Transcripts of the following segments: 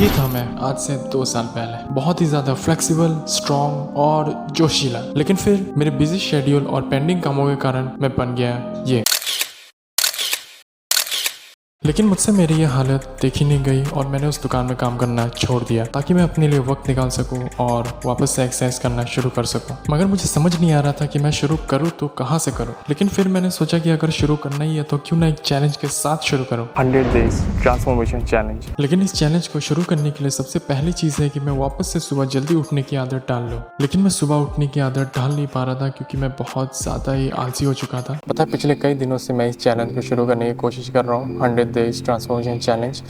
ये था मैं आज से 2 साल पहले, बहुत ही ज़्यादा फ्लेक्सिबल, स्ट्रॉन्ग और जोशीला। लेकिन फिर मेरे बिजी शेड्यूल और पेंडिंग कामों के कारण मैं बन गया ये। लेकिन मुझसे मेरी ये हालत देखी नहीं गई और मैंने उस दुकान में काम करना छोड़ दिया ताकि मैं अपने लिए वक्त निकाल सकूं और वापस से एक्सरसाइज करना शुरू कर सकूं। मगर मुझे समझ नहीं आ रहा था कि मैं शुरू करूं तो कहां से करूं। लेकिन फिर मैंने सोचा कि अगर शुरू करना ही है तो क्यों ना एक चैलेंज के साथ शुरू करूं। 100 days ट्रांसफॉर्मेशन चैलेंज। लेकिन इस चैलेंज को शुरू करने के लिए सबसे पहली चीज़ है कि मैं वापस से सुबह जल्दी उठने की आदत डाल लूँ। लेकिन मैं सुबह उठने की आदत डाल नहीं पा रहा था क्योंकि मैं बहुत ज़्यादा ही आलसी हो चुका था। पता है पिछले कई दिनों से मैं इस चैलेंज को शुरू करने की कोशिश कर रहा हूँ, 100 days ट्रांसफॉर्मेशन चैलेंज।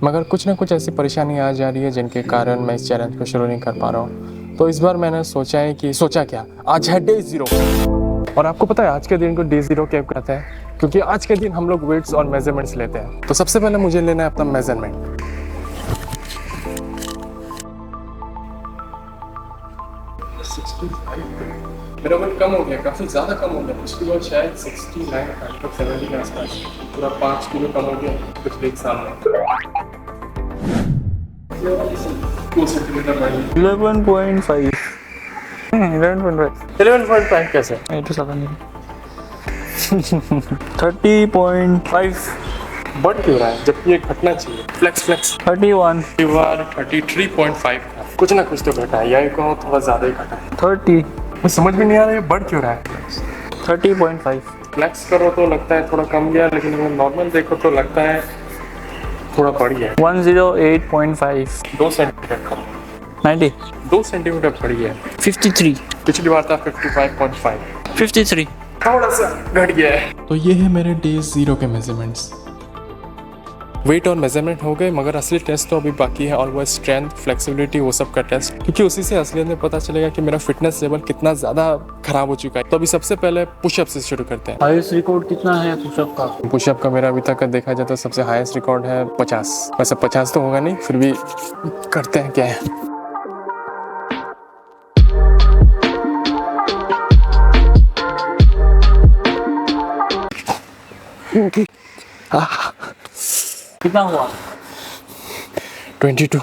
मगर कुछ ना कुछ ऐसी परेशानी आ जा रही है जिनके कारण मैं इस चैलेंज को शुरू नहीं कर पा रहा हूँ। तो इस बार मैंने सोचा क्या, आज है डे 0। और आपको पता है आज के दिन को डे 0 क्यों कहते हैं? क्योंकि आज के दिन हम लोग वेट्स और मेजरमेंट्स लेते हैं। तो सबसे पहले मुझे लेना है अपना मेजरमेंट। मेरा वेट कम हो गया, काफ़ी ज़्यादा कम हो गया। पिछली बार शायद 69 70 के आसपास, पूरा 5 किलो कम हो गया पिछले एक साल में। 2 सेंटीमीटर बढ़ गया। 11.5 11.5 कैसे? 30.5 बढ़ क्यों रहा है जबकि ये घटना चाहिए? फ्लेक्स 31 बार 33.5 था। कुछ ना कुछ तो घटा है, या कहो थोड़ा ज़्यादा ही घटा है। 30 मुझे समझ में नहीं आ रहा है बढ़ क्यों रहा है। 30.5 फ्लेक्स करो तो लगता है थोड़ा कम गया, लेकिन अगर नॉर्मल देखो तो लगता है थोड़ा बढ़ गया। 108.5 2 सेंटीमीटर कम, 90 2 सेंटीमीटर बढ़ गया। 53 पिछली बार था 55.5, 53 थोड़ा सा घट गया है। तो ये है मेरे डे 0 के मेजरमेंट्स। वेट और मेजरमेंट हो गए, मगर असली टेस्ट तो अभी बाकी है, और वो स्ट्रेंथ, फ्लेक्सिबिलिटी, वो सब का टेस्ट। क्योंकि उसी से असलियत में पता चलेगा कि मेरा फिटनेस लेवल कितना ज़्यादा खराब हो चुका है। तो अभी सबसे पहले पुशअप से शुरू करते हैं। हाईएस्ट रिकॉर्ड कितना है पुशअप का? पुशअप का मेरा अभी तक का देखा जाए तो सबसे हाईएस्ट रिकॉर्ड है 50। वैसे 50 तो होगा नहीं, फिर भी करते हैं क्या है। कितना हुआ? 22।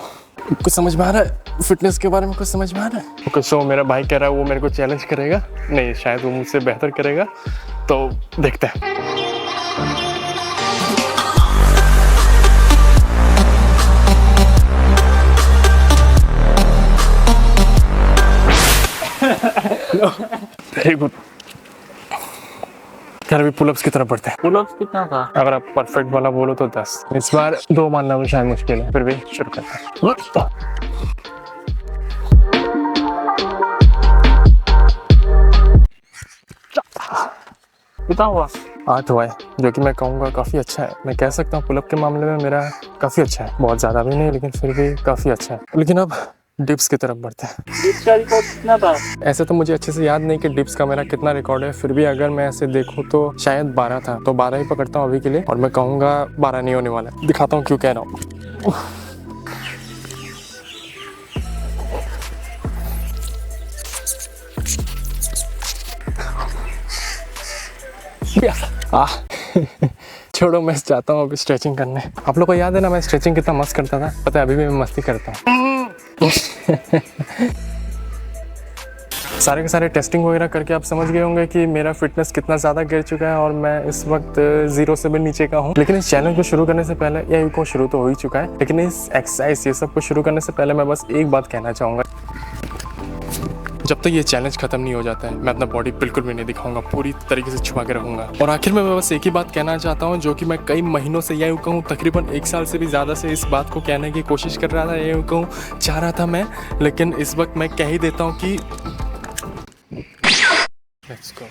कुछ समझ में आ रहा है फिटनेस के बारे में? कुछ समझ में आ रहा है? कुछ तो मेरा भाई कह रहा है वो मेरे को चैलेंज करेगा, नहीं शायद वो मुझसे बेहतर करेगा, तो देखते हैं। Very good. यार अभी पुलअप्स की तरफ बढ़ते हैं। पुलअप्स कितना था? अगर आप परफेक्ट वाला बोलो तो 10। इस बार 2 मानना भी शायद मुश्किल है, फिर भी शुरू करते हैं। कितना हुआ? 8 हुआ है, जो कि मैं कहूँगा काफ़ी अच्छा है। मैं कह सकता हूँ पुलअप के मामले में मेरा काफ़ी अच्छा है, बहुत ज़्यादा भी नहीं लेकिन फिर भी काफ़ी अच्छा है। लेकिन अब डिप्स की तरफ बढ़ते हैं। डिप्स का रिकॉर्ड कितना था? ऐसे तो मुझे अच्छे से याद नहीं कि डिप्स का मेरा कितना रिकॉर्ड है, फिर भी अगर मैं ऐसे देखूँ तो शायद 12 था, तो 12 ही पकड़ता हूँ अभी के लिए, और मैं कहूँगा 12 नहीं होने वाला है। दिखाता हूँ क्यों कह रहा हूँ। छोड़ो, मैं जाता हूँ अभी स्ट्रेचिंग करने। आप लोग को याद है ना मैं स्ट्रेचिंग कितना मस्त करता था? पता है अभी भी मैं मस्ती करता हूँ। सारे के सारे टेस्टिंग वगैरह करके आप समझ गए होंगे कि मेरा फिटनेस कितना ज़्यादा गिर चुका है और मैं इस वक्त 0 से भी नीचे का हूँ। लेकिन इस चैलेंज को शुरू करने से पहले, या को शुरू तो हो ही चुका है, लेकिन इस एक्सरसाइज ये सब को शुरू करने से पहले मैं बस एक बात कहना चाहूँगा। जब तक ये चैलेंज खत्म नहीं हो जाता है मैं अपना बॉडी बिल्कुल भी नहीं दिखाऊंगा, पूरी तरीके से छुपा के रहूंगा। और आखिर में मैं बस एक ही बात कहना चाहता हूँ, जो कि मैं कई महीनों से, या यूँ कहूँ तकरीबन 1 साल से भी ज़्यादा से इस बात को कहने की कोशिश कर रहा था, या यूँ कहूँ चाह रहा था मैं, लेकिन इस वक्त मैं कह ही देता हूँ कि लेट्स गो।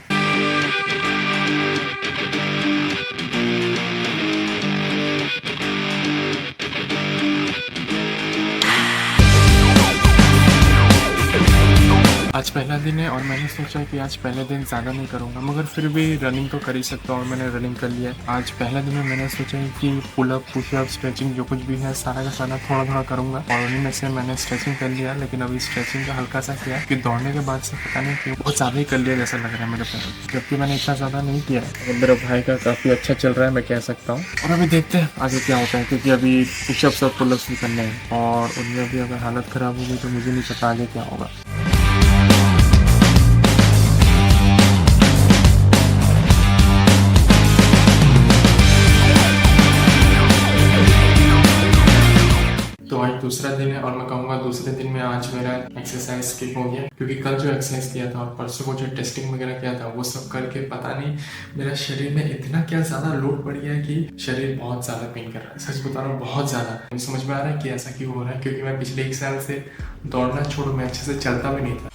आज पहला दिन है और मैंने सोचा कि आज पहले दिन ज़्यादा नहीं करूँगा, मगर फिर भी रनिंग तो कर ही सकता हूँ और मैंने रनिंग कर लिया है। आज पहला दिन में मैंने सोचा कि पुलअप पुशअप स्ट्रेचिंग जो कुछ भी है सारा का सारा थोड़ा थोड़ा करूँगा और उन्हीं में से मैंने स्ट्रेचिंग कर लिया। लेकिन अभी स्ट्रेचिंग का हल्का सा किया कि दौड़ने के बाद से पता नहीं क्यों बहुत ज़्यादा ही कर लिया जैसा लग रहा है मेरे पे, जबकि मैंने इतना ज़्यादा नहीं किया है। और मेरा भाई का काफ़ी अच्छा चल रहा है मैं कह सकता हूँ। और अभी देखते हैं आगे क्या होता है, क्योंकि अभी पुशअप्स और पुलअप्स भी करने हैं और उनमें भी अगर हालत ख़राब होगी तो मुझे नहीं पता आगे क्या होगा। तो आज दूसरा दिन है और मैं कहूँगा दूसरे दिन में आज मेरा एक्सरसाइज स्किप हो गया, क्योंकि कल जो एक्सरसाइज किया था और परसों को जो टेस्टिंग वगैरह किया था वो सब करके पता नहीं मेरा शरीर में इतना क्या ज़्यादा लोड पड़ गया है कि शरीर बहुत ज़्यादा पेन कर रहा है। सच बता रहा हूँ बहुत ज़्यादा। मुझे समझ में आ रहा है कि ऐसा क्यों हो रहा है, क्योंकि मैं पिछले 1 साल से दौड़ना छोड़ो मैं अच्छे से चलता भी नहीं था।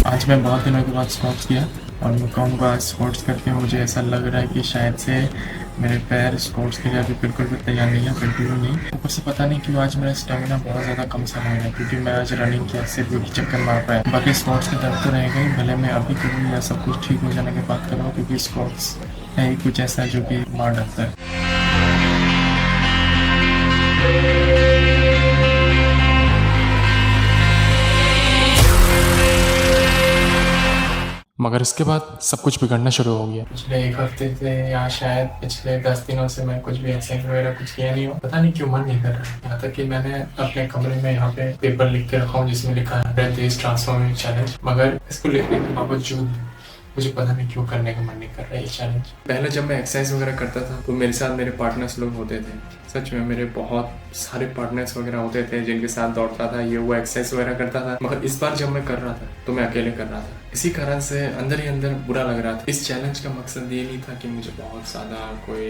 आज मैं बहुत दिनों के बाद स्क्वाट्स किया और मैं कहूँगा स्क्वाट्स करके मुझे ऐसा लग रहा है कि शायद से मेरे पैर स्क्वाट्स के लिए अभी बिल्कुल भी तैयार नहीं है, बिल्कुल भी नहीं। ऊपर से पता नहीं क्यों आज मेरा स्टेमिना बहुत ज़्यादा कम सा हो गया, क्योंकि मैं आज रनिंग किया सिर्फ एक चक्कर मार पाया। बाकी स्क्वाट्स के दर्द तो रहेगा ही, भले मैं अभी करूँ या सब कुछ ठीक हो जाने के बाद करूँ, क्योंकि स्क्वाट्स है ही कुछ ऐसा जो कि मार डालता है। मगर इसके बाद सब कुछ बिगड़ना शुरू हो गया। पिछले 1 हफ्ते से या शायद पिछले 10 दिनों से मैं कुछ भी एक्सरसाइज वगैरह कुछ किया नहीं हो, पता नहीं क्यों मन नहीं कर रहा है। यहाँ तक कि मैंने अपने कमरे में यहाँ पे पेपर लिख के रखा हूँ जिसमें लिखा है 100 Days Transformation Challenge, मगर इसको लिखने के बावजूद मुझे पता नहीं क्यों करने का मन नहीं कर रहा है ये चैलेंज। पहले जब मैं एक्सरसाइज वगैरह करता था तो मेरे साथ मेरे पार्टनर्स लोग होते थे। सच में मेरे बहुत सारे पार्टनर्स वगैरह होते थे जिनके साथ दौड़ता था, ये वो एक्सरसाइज वगैरह करता था। मगर इस बार जब मैं कर रहा था तो मैं अकेले कर रहा था। इसी कारण से अंदर ही अंदर बुरा लग रहा था। इस चैलेंज का मकसद ये नहीं था कि मुझे बहुत ज़्यादा कोई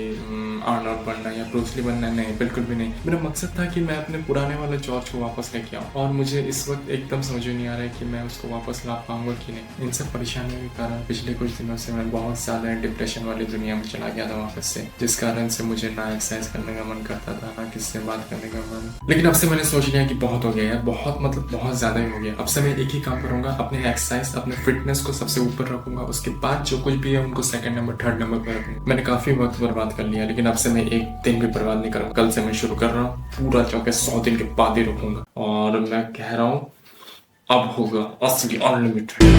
आर्नोल्ड बनना या ब्रूस ली बनना, नहीं, बिल्कुल भी नहीं। मेरा मकसद था कि मैं अपने पुराने वाले जॉर्ज को वापस लेके आऊँ, और मुझे इस वक्त एकदम समझ नहीं आ रहा है कि मैं उसको वापस ला पाऊंगा कि नहीं। इन सब परेशानियों के कारण पिछले कुछ दिनों से मैं बहुत ज़्यादा डिप्रेशन वाली दुनिया में चला गया था वापस से, जिस कारण से मुझे ना एक्सरसाइज करने का मन करता था, ना किससे बात करने का मन। लेकिन अब से मैंने सोच लिया कि बहुत हो गया यार, बहुत मतलब बहुत ज़्यादा ही हो गया। अब से मैं एक ही काम करूँगा, अपने एक्सरसाइज अपने फिटनेस को सबसे ऊपर रखूंगा, उसके बाद जो कुछ भी है उनको 2nd नंबर 3rd नंबर पर रखूंगा। मैंने काफ़ी वक्त बर्बाद कर लिया, लेकिन अब से मैं एक दिन भी बर्बाद नहीं करूँगा। कल से मैं शुरू कर रहा हूँ, पूरा चौके 100 दिन के बाद ही रुकूंगा, और मैं कह रहा हूँ अब होगा असली अनलिमिटेड।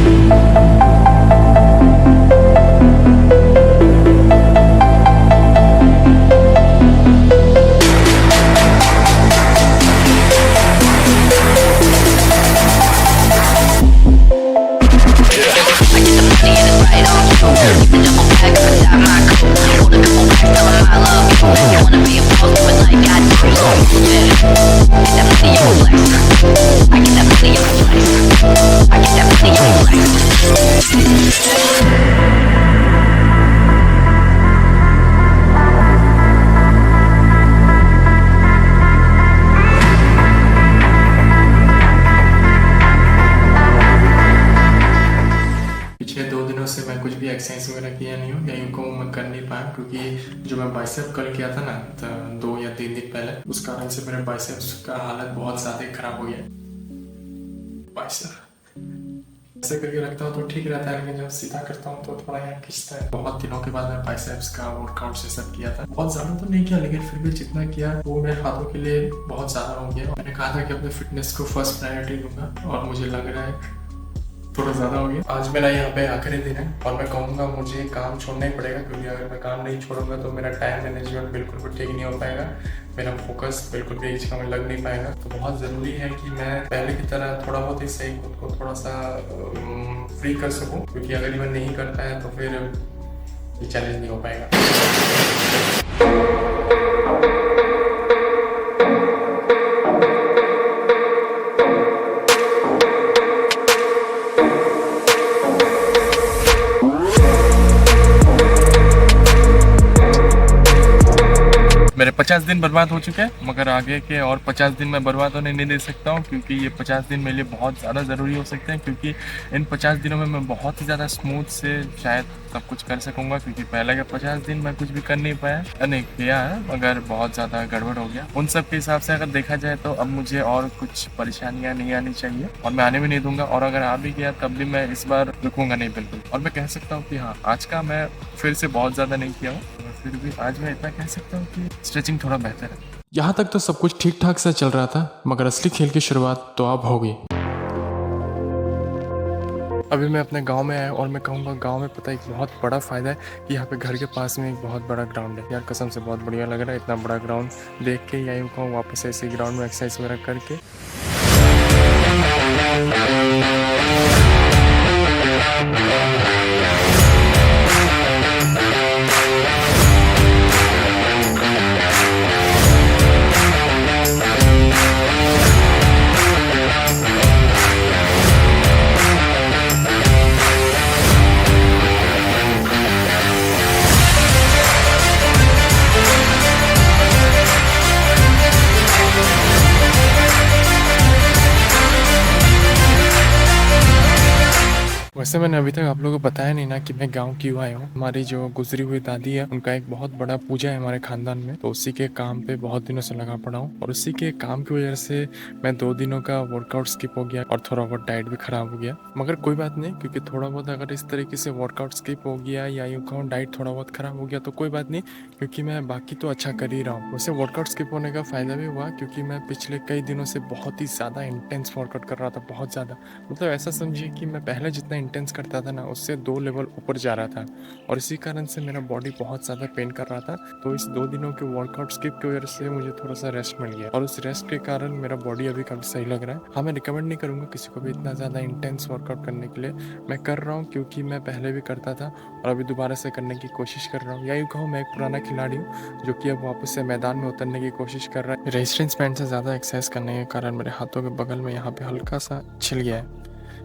पिछले 2 दिनों से मैं कुछ भी एक्सरसाइज वगैरह किया नहीं हूँ, या इनको मैं कर नहीं पाया, क्योंकि जो मैं बाइसेप कल किया था ना 2 या 3 दिन पहले, उस कारण से मेरे बाइसेप्स का हालत बहुत ज़्यादा खराब हो गया। बाइसेप ऐसे करके रखता हूँ तो ठीक रहता है, लेकिन जब सीधा करता हूँ तो थोड़ा यहाँ खिंचता है। बहुत दिनों के बाद मैं बाइसेप्स का वर्कआउट से सब किया था, बहुत ज़्यादा तो नहीं किया, लेकिन फिर भी जितना किया वो मेरे हाथों के लिए बहुत ज़्यादा हो गया। मैंने कहा था कि अपने फिटनेस को फर्स्ट प्रायोरिटी दूंगा, और मुझे लग रहा है थोड़ा ज़्यादा हो गया। आज मेरा यहाँ पे आखिरी दिन है, और मैं कहूँगा मुझे काम छोड़ना ही पड़ेगा, क्योंकि अगर मैं काम नहीं छोड़ूंगा तो मेरा टाइम मैनेजमेंट बिल्कुल भी ठीक नहीं हो पाएगा, मेरा फोकस बिल्कुल भी इस काम में लग नहीं पाएगा। तो बहुत ज़रूरी है कि मैं पहले की तरह थोड़ा बहुत ही सही खुद को थोड़ा सा फ्री कर सकूँ, क्योंकि अगर मैं नहीं कर पाया तो फिर ये चैलेंज नहीं हो पाएगा। मेरे 50 दिन बर्बाद हो चुके हैं, मगर आगे के और 50 दिन मैं बर्बाद होने नहीं दे सकता हूँ, क्योंकि ये 50 दिन मेरे लिए बहुत ज़्यादा ज़रूरी हो सकते हैं। क्योंकि इन 50 दिनों में मैं बहुत ही ज़्यादा स्मूथ से शायद सब कुछ कर सकूँगा, क्योंकि पहले के 50 दिन मैं कुछ भी कर नहीं पाया, नहीं किया है, मगर बहुत ज़्यादा गड़बड़ हो गया। उन सब के हिसाब से अगर देखा जाए तो अब मुझे और कुछ परेशानियाँ नहीं आनी चाहिए, और मैं आने भी नहीं दूंगा। और अगर आ भी गया तब भी मैं इस बार रुकूंगा नहीं बिल्कुल। और मैं कह सकता हूँ कि हाँ, आज का मैं फिर से बहुत ज़्यादा नहीं किया हूँ, फिर भी आज मैं इतना कह सकता हूँ कि स्ट्रेचिंग थोड़ा बेहतर है। यहाँ तक तो सब कुछ ठीक ठाक सा चल रहा था, मगर असली खेल की शुरुआत तो अब हो गई। अभी मैं अपने गांव में आया और मैं कहूँगा गांव में पता है एक बहुत बड़ा फ़ायदा है कि यहाँ पे घर के पास में एक बहुत बड़ा ग्राउंड है। यार कसम से बहुत बढ़िया लग रहा है इतना बड़ा ग्राउंड देख के, या यूँ कहूँ वापस ऐसे ग्राउंड में एक्सरसाइज वगैरह करके। वैसे मैंने अभी तक आप लोगों को बताया नहीं ना कि मैं गांव क्यों आया हूँ। हमारी जो गुजरी हुई दादी है उनका एक बहुत बड़ा पूजा है हमारे खानदान में, तो उसी के काम पे बहुत दिनों से लगा पड़ा हूँ। और उसी के काम की वजह से मैं 2 दिनों का वर्कआउट स्किप हो गया और थोड़ा बहुत डाइट भी खराब हो गया। मगर कोई बात नहीं, क्योंकि थोड़ा बहुत अगर इस तरीके से वर्कआउट स्किप हो गया या यूँ कहूँ डाइट थोड़ा बहुत खराब हो गया तो कोई बात नहीं, क्योंकि मैं बाकी तो अच्छा कर ही रहा हूँ। वैसे वर्कआउट स्किप होने का फ़ायदा भी हुआ, क्योंकि मैं पिछले कई दिनों से बहुत ही ज़्यादा इंटेंस वर्कआउट कर रहा था, बहुत ज़्यादा। मतलब ऐसा समझिए कि मैं पहले जितना इंटेंस करता था ना उससे 2 लेवल ऊपर जा रहा था, और इसी कारण से मेरा बॉडी बहुत ज़्यादा पेन कर रहा था। तो इस 2 दिनों के वर्कआउट स्किप की वजह से मुझे थोड़ा सा रेस्ट मिल गया, और उस रेस्ट के कारण मेरा बॉडी अभी काफ़ी सही लग रहा है। हाँ, मैं रिकमेंड नहीं करूँगा किसी को भी इतना ज़्यादा इंटेंस वर्कआउट करने के लिए। मैं कर रहा हूँ क्योंकि मैं पहले भी करता था और अभी दोबारा से करने की कोशिश कर रहा हूँ। या यूँ कहूँ मैं एक पुराना खिलाड़ी हूँ जो कि अब वापस से मैदान में उतरने की कोशिश कर रहा है। रेजिस्टेंस बैंड से ज़्यादा एक्सरसाइज करने के कारण मेरे हाथों के बगल में यहाँ पे हल्का सा छिल गया है।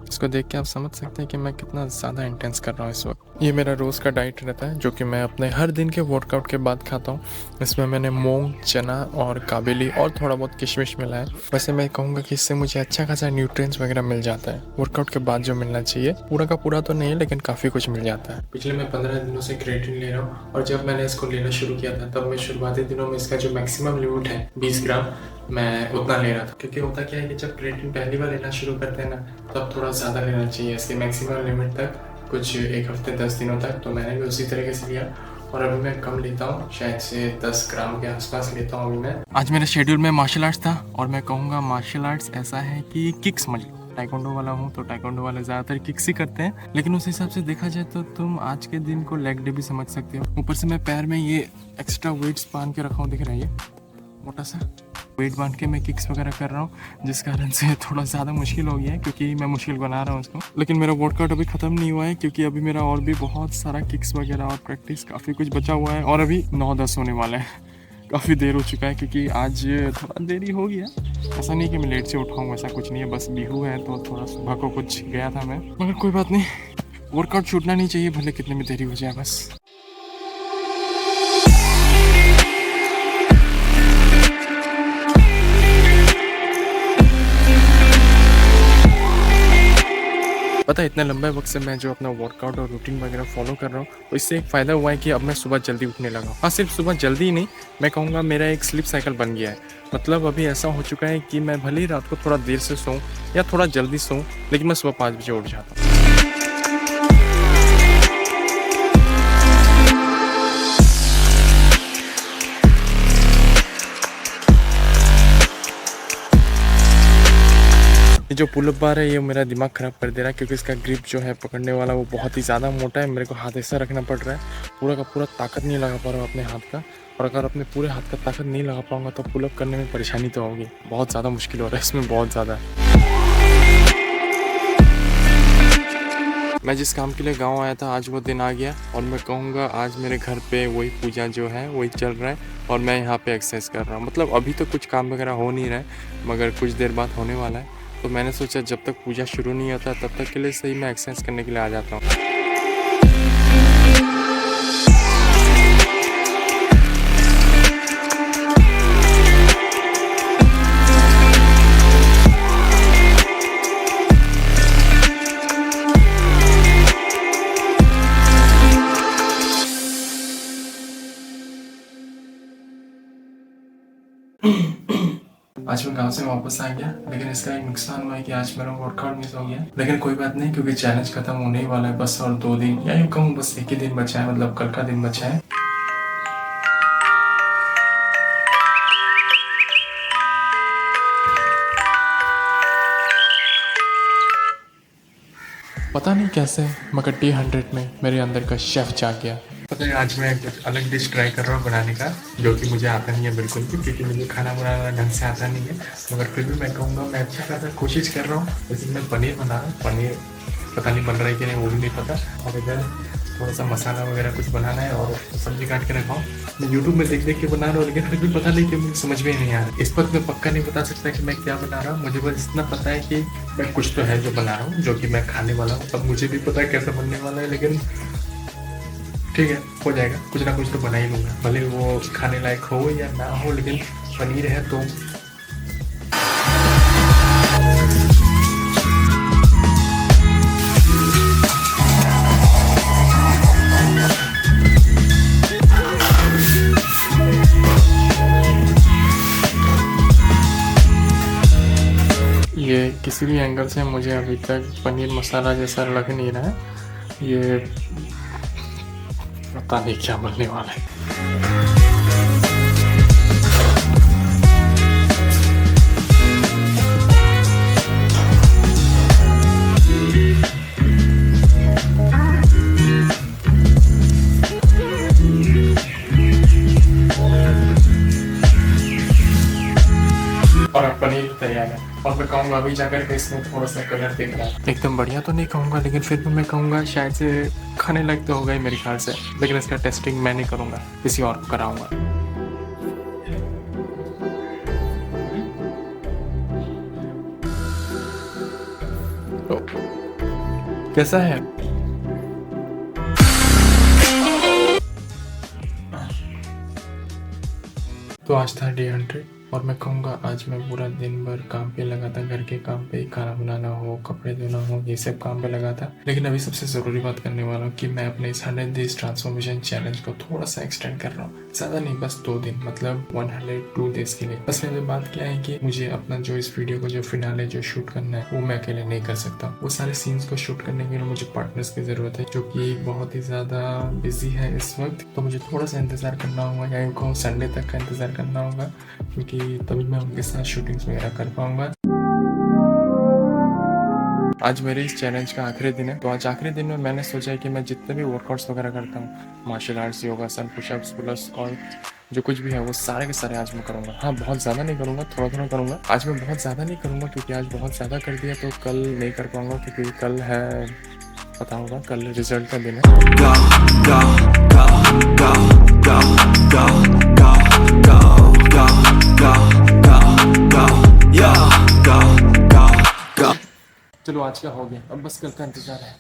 इसको देख के आप समझ सकते हैं कि मैं कितना ज़्यादा इंटेंस कर रहा हूँ इस वक्त। ये मेरा रोज़ का डाइट रहता है जो कि मैं अपने हर दिन के वर्कआउट के बाद खाता हूँ। इसमें मैंने मूंग, चना और काबुली और थोड़ा बहुत किशमिश मिला है। वैसे मैं कहूँगा कि इससे मुझे अच्छा खासा न्यूट्रिएंट्स वगैरह मिल जाता है वर्कआउट के बाद जो मिलना चाहिए। पूरा का पूरा तो नहीं है लेकिन काफ़ी कुछ मिल जाता है। पिछले मैं 15 दिनों से क्रिएटिन ले रहा हूँ, और जब मैंने इसको लेना शुरू किया था तब मैं शुरुआती दिनों में इसका जो मैक्सिमम लिमिट है 20 ग्राम, मैं उतना ले रहा था। क्योंकि होता क्या है कि जब क्रिएटिन पहली बार लेना शुरू करते हैं ना तब थोड़ा ज़्यादा लेना चाहिए इसके मैक्सिमम लिमिट तक, कुछ 1 हफ्ते 10 दिनों तक। तो मैंने भी उसी तरीके से लिया, और अभी मैं कम लेता हूँ, शायद से 10 ग्राम के आसपास लेता हूँ अभी मैं। आज मेरे शेड्यूल में मार्शल आर्ट्स था, और मैं कहूँगा मार्शल आर्ट्स ऐसा है कि किक समझ लो। टाइकोंडो वाला हूँ तो टाइकोंडो वाले ज़्यादातर किक्स ही करते हैं, लेकिन उस हिसाब से देखा जाए तो तुम आज के दिन को लेग डे भी समझ सकते हो। ऊपर से मैं पैर में ये एक्स्ट्रा वेट्स बांध के रखा हूँ, दिख रहा है ये मोटा सा वेट बांध के मैं किक्स वगैरह कर रहा हूँ, जिस कारण से थोड़ा ज़्यादा मुश्किल हो गया है, क्योंकि मैं मुश्किल बना रहा हूँ उसको। लेकिन मेरा वर्कआउट अभी ख़त्म नहीं हुआ है, क्योंकि अभी मेरा और भी बहुत सारा किक्स वगैरह और प्रैक्टिस काफ़ी कुछ बचा हुआ है, और अभी 9-10 होने वाला है। काफ़ी देर हो चुका है, क्योंकि आज थोड़ा देरी हो गया। ऐसा नहीं कि मैं लेट से उठाऊँ, ऐसा कुछ नहीं है, बस बिहू है तो थोड़ा सुबह को कुछ गया था मैं, मगर कोई बात नहीं, वर्कआउट छूटना नहीं चाहिए भले कितने में देरी हो जाए बस। पता है इतने लंबे वक्त से मैं जो अपना वर्कआउट और रूटीन वगैरह फॉलो कर रहा हूँ, तो इससे एक फ़ायदा हुआ है कि अब मैं सुबह जल्दी उठने लगा हूँ। हाँ, सिर्फ सुबह जल्दी ही नहीं, मैं कहूँगा मेरा एक स्लीप साइकिल बन गया है। मतलब अभी ऐसा हो चुका है कि मैं भले ही रात को थोड़ा देर से सोऊं या थोड़ा जल्दी सोऊं, लेकिन मैं सुबह 5 बजे उठ जाता हूँ। ये जो पुल अप बार है ये मेरा दिमाग ख़राब कर दे रहा है, क्योंकि इसका ग्रिप जो है पकड़ने वाला वो बहुत ही ज़्यादा मोटा है। मेरे को हाथ ऐसा रखना पड़ रहा है, पूरा का पूरा ताकत नहीं लगा पा रहा हूँ अपने हाथ का। और अगर अपने पूरे हाथ का ताकत नहीं लगा पाऊँगा तो पुल अप करने में परेशानी तो होगी। बहुत ज़्यादा मुश्किल हो रहा है इसमें, बहुत ज़्यादा। मैं जिस काम के लिए गांव आया था आज वो दिन आ गया और मैं कहूँगा आज मेरे घर पे वही पूजा जो है वही चल रहा है और मैं यहाँ पे एक्सरसाइज कर रहा हूँ। मतलब अभी तो कुछ काम वगैरह हो नहीं रहा है मगर कुछ देर बाद होने वाला है। तो मैंने सोचा जब तक पूजा शुरू नहीं होता तब तक के लिए सही मैं एक्सरसाइज करने के लिए आ जाता हूँ। आज मैं गांव से वापस आ गया लेकिन इसका एक नुकसान हुआ है कि आज मेरा वर्कआउट मिस हो गया। लेकिन कोई बात नहीं क्योंकि चैलेंज खत्म होने ही वाला है बस और 2 दिन या यूँ कहूँ बस एक ही दिन बचा है, मतलब कल का दिन बचा है। पता नहीं कैसे मगर T100 में मेरे अंदर का शेफ जाग गया। पता है आज मैं कुछ अलग डिश ट्राई कर रहा हूँ बनाने का जो कि मुझे आता नहीं है बिल्कुल भी, क्योंकि मुझे खाना बनाना ढंग से आता नहीं है। मगर फिर भी मैं कहूँगा मैं अच्छा खासा कोशिश कर रहा हूँ। जैसे मैं पनीर बना रहा हूँ, पनीर पता नहीं बन रहा है कि नहीं वो भी नहीं पता। और इधर थोड़ा सा मसाला वगैरह कुछ बनाना है और सब्जी काट के रखा हूँ। मैं यूट्यूब में देख देख के बना रहा हूँ लेकिन फिर भी पता नहीं कि मुझे समझ में नहीं आ रहा। इस वक्त मैं पक्का नहीं बता सकता कि मैं क्या बना रहा हूँ। मुझे बस इतना पता है कि मैं कुछ तो है जो बना रहा हूँ जो कि मैं खाने वाला हूँ। अब मुझे भी पता है कैसा बनने वाला है लेकिन ठीक है हो जाएगा, कुछ ना कुछ तो बना ही लूँगा। भले वो खाने लायक हो या ना हो लेकिन पनीर है तो। ये किसी भी एंगल से मुझे अभी तक पनीर मसाला जैसा लग नहीं रहा है। ये पता नहीं क्या बनने वाला है। और अब पनीर तैयार है और मैं कहूँगा अभी जाकर के इसमें थोड़ा सा कलर देख रहा है। एकदम बढ़िया तो नहीं कहूँगा लेकिन फिर भी मैं कहूँगा शायद से खाने लायक तो होगा ही मेरे ख्याल से। लेकिन इसका टेस्टिंग मैं नहीं करूँगा, किसी और को कराऊँगा। तो कैसा है? तो आज था Day 100 और मैं कहूँगा आज मैं पूरा दिन भर काम पे लगा था। घर के काम पे, खाना बनाना हो, कपड़े धोना हो, ये सब काम पे लगा था। लेकिन अभी सबसे ज़रूरी बात करने वाला हूँ कि मैं अपने इस 100 डेज ट्रांसफॉर्मेशन चैलेंज को थोड़ा सा एक्सटेंड कर रहा हूँ। ज़्यादा नहीं, बस 2 दिन, मतलब 102 डेज के लिए। बस मैंने बात किया है कि मुझे अपना जो इस वीडियो को जो फिनाले जो शूट करना है वो मैं अकेले नहीं कर सकता। वो सारे सीन्स को शूट करने के लिए मुझे पार्टनर्स की ज़रूरत है जो कि बहुत ही ज़्यादा बिजी है इस वक्त। तो मुझे थोड़ा सा इंतज़ार करना होगा या इनको संडे तक का इंतज़ार करना होगा क्योंकि तभी मैं उनके साथ शूटिंग्स वगैरह कर पाऊंगा। आज मेरे इस चैलेंज का आखिरी दिन है। तो आज आखिरी दिन में मैंने सोचा है कि मैं जितने भी वर्कआउट्स वगैरह करता हूँ, मार्शल आर्ट्स, योगासन, पुशअप्स, पुलअप्स और जो कुछ भी है वो सारे के सारे आज मैं करूँगा। हाँ, बहुत ज़्यादा नहीं करूँगा, थोड़ा थोड़ा करूँगा। आज मैं बहुत ज़्यादा नहीं करूँगा क्योंकि आज बहुत ज़्यादा कर दिया तो कल नहीं कर पाऊँगा क्योंकि कल है, पता होगा, कल रिजल्ट का दिन है। चलो आज का हो गया, अब बस कल का इंतजार है।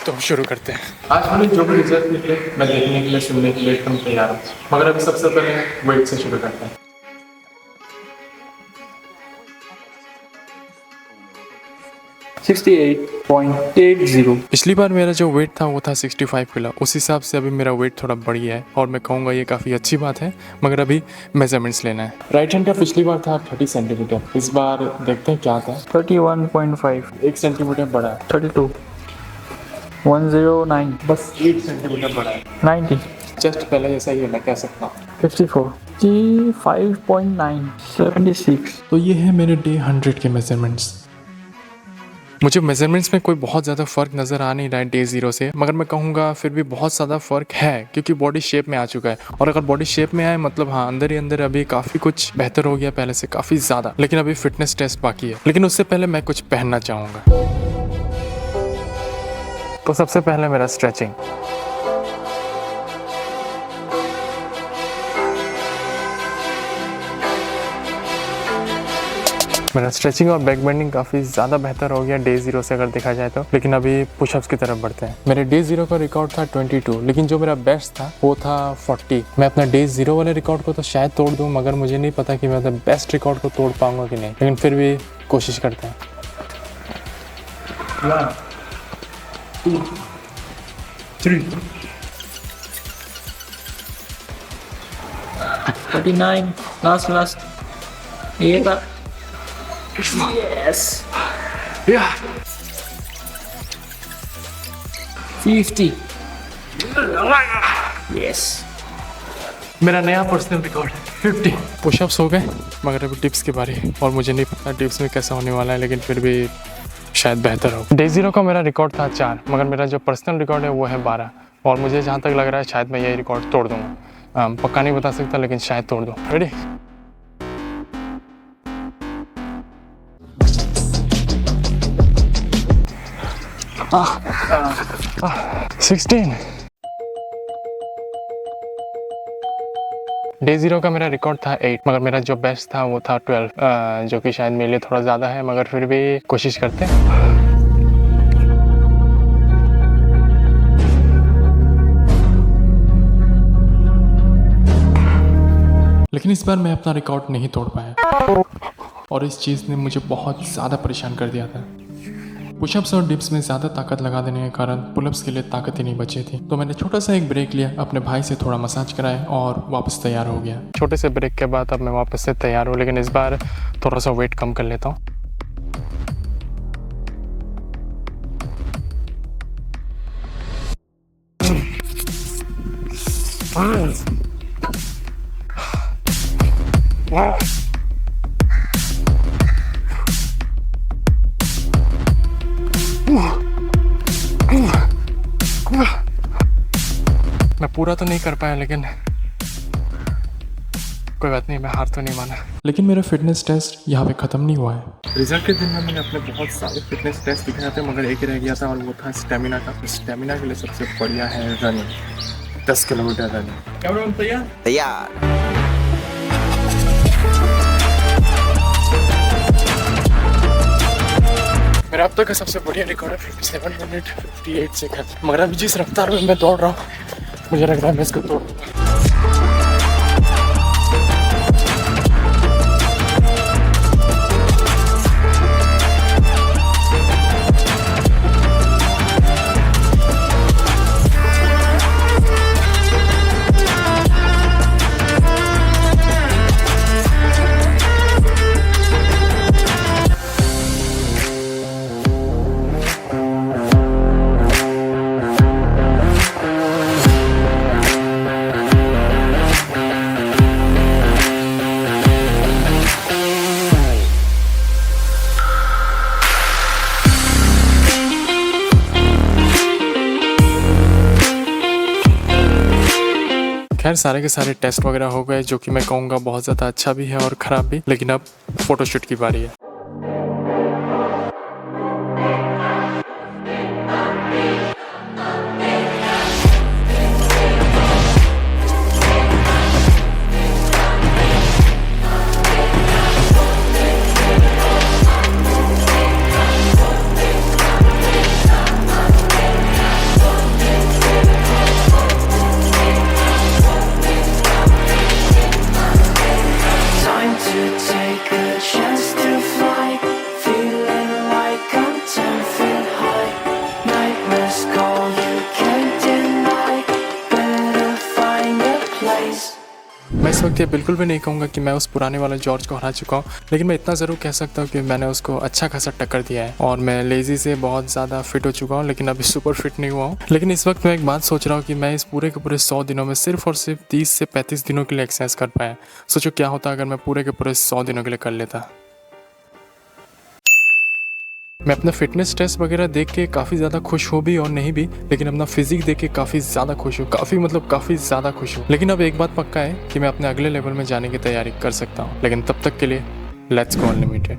तो शुरू करते हैं। आज मैंने जो भी रिजल्ट निकले मैं देखने के लिए, सुनने के लिए एकदम तैयार हूँ। मगर अभी सबसे पहले वेट से शुरू करते हैं। 68.80. पिछली बार मेरा जो वेट था वो था 65 किलो। उस हिसाब से अभी मेरा वेट थोड़ा बढ़ गया है और मैं कहूँगा ये काफ़ी अच्छी बात है, मगर अभी मेजरमेंट्स लेना है। राइट हैंड का पिछली बार था 30 सेंटीमीटर, इस बार देखते हैं क्या था। 31.5. 1 सेंटीमीटर बढ़ा है, 32. 109. बस 8 सेंटीमीटर बढ़ा है। 90. जस्ट पहले जैसा ही है, मैं कह सकता हूँ। 54. 5.9. 76. तो ये है मेरे डे 100 के मेजरमेंट्स। मुझे मेजरमेंट्स में कोई बहुत ज़्यादा फ़र्क नज़र आ नहीं रहा है डे 0 से, मगर मैं कहूँगा फिर भी बहुत ज़्यादा फ़र्क है क्योंकि बॉडी शेप में आ चुका है। और अगर बॉडी शेप में आए मतलब हाँ, अंदर ही अंदर अभी काफ़ी कुछ बेहतर हो गया पहले से काफ़ी ज़्यादा। लेकिन अभी फिटनेस टेस्ट बाकी है, लेकिन उससे पहले मैं कुछ पहनना चाहूँगा। तो सबसे पहले मेरा स्ट्रेचिंग। मेरा स्ट्रेचिंग और बैक बेंडिंग काफ़ी ज़्यादा बेहतर हो गया डे 0 से अगर देखा जाए तो। लेकिन अभी पुशअप्स की तरफ बढ़ते हैं। मेरे डे 0 का रिकॉर्ड था 22, लेकिन जो मेरा बेस्ट था वो था 40। मैं अपना डे 0 वाले रिकॉर्ड को तो शायद तोड़ दूँ, मगर मुझे नहीं पता कि मैं अपने बेस्ट रिकॉर्ड को तोड़ पाऊँगा कि नहीं, लेकिन फिर भी कोशिश करते हैं। 1, 2, 3. 39. Last. Yeah. Yes. Yeah. 50. Yes. मेरा नया पर्सनल रिकॉर्ड 50 पुशअप्स हो गए, मगर अभी टिप्स की बारी है और मुझे नहीं पता टिप्स में कैसा होने वाला है, लेकिन फिर भी शायद बेहतर हो। डे 0 का मेरा रिकॉर्ड था 4, मगर मेरा जो पर्सनल रिकॉर्ड है वो है 12 और मुझे जहाँ तक लग रहा है शायद मैं यही रिकॉर्ड तोड़ दूँगा। पक्का नहीं बता सकता, लेकिन शायद तोड़ दूँ। रेडी? Ah, 16. डे 0 का मेरा रिकॉर्ड था 8, मगर मेरा जो बेस्ट था वो था 12, जो कि शायद मेरे लिए थोड़ा ज़्यादा है, मगर फिर भी कोशिश करते हैं। लेकिन इस बार मैं अपना रिकॉर्ड नहीं तोड़ पाया और इस चीज़ ने मुझे बहुत ज़्यादा परेशान कर दिया था। पुशअप्स और डिप्स में ज़्यादा ताकत लगा देने के कारण पुलअप्स के लिए ताकत ही नहीं बची थी। तो मैंने छोटा सा एक ब्रेक लिया, अपने भाई से थोड़ा मसाज कराया और वापस तैयार हो गया। छोटे से ब्रेक के बाद अब मैं वापस से तैयार हूँ, लेकिन इस बार थोड़ा सा वेट कम कर लेता हूँ। मैं पूरा तो नहीं कर पाया, लेकिन कोई बात नहीं, मैं हार तो नहीं माना। लेकिन मेरा फिटनेस टेस्ट यहाँ पे ख़त्म नहीं हुआ है। रिजल्ट के दिन में मैंने अपने बहुत सारे फिटनेस टेस्ट दिखाए थे, मगर एक ही रह गया था और वो था स्टेमिना का। स्टेमिना के लिए सबसे बढ़िया है रनिंग, 10 किलोमीटर रनिंग। कैमरा तैयार? तैयार। मेरा अब तक का सबसे बढ़िया रिकॉर्ड है 57 मिनट 58 सेकंड, मगर अभी जिस रफ्तार में मैं दौड़ रहा हूँ मुझे लग रहा है मैं इसको तोड़ दूंगा। खैर सारे के सारे टेस्ट वगैरह हो गए, जो कि मैं कहूँगा बहुत ज़्यादा अच्छा भी है और ख़राब भी। लेकिन अब फ़ोटोशूट की बारी है। Time to take a chance to fly. मैं इस वक्त ये बिल्कुल भी नहीं कहूँगा कि मैं उस पुराने वाले जॉर्ज को हरा चुका हूँ, लेकिन मैं इतना ज़रूर कह सकता हूँ कि मैंने उसको अच्छा खासा टक्कर दिया है। और मैं लेज़ी से बहुत ज़्यादा फिट हो चुका हूँ, लेकिन अभी सुपर फिट नहीं हुआ हूँ। लेकिन इस वक्त मैं एक बात सोच रहा हूँ कि मैं इस पूरे के पूरे 100 दिनों में सिर्फ और सिर्फ 30 से 35 दिनों के लिए एक्सरसाइज कर पाया। सोचो क्या होता अगर मैं पूरे के पूरे 100 दिनों के लिए कर लेता। मैं अपना फिटनेस टेस्ट वगैरह देख के काफ़ी ज़्यादा खुश हो भी और नहीं भी, लेकिन अपना फिजिक देख के काफ़ी ज़्यादा खुश हूँ। काफ़ी ज़्यादा खुश हूँ। लेकिन अब एक बात पक्का है कि मैं अपने अगले लेवल में जाने की तैयारी कर सकता हूँ, लेकिन तब तक के लिए लेट्स गो अनलिमिटेड।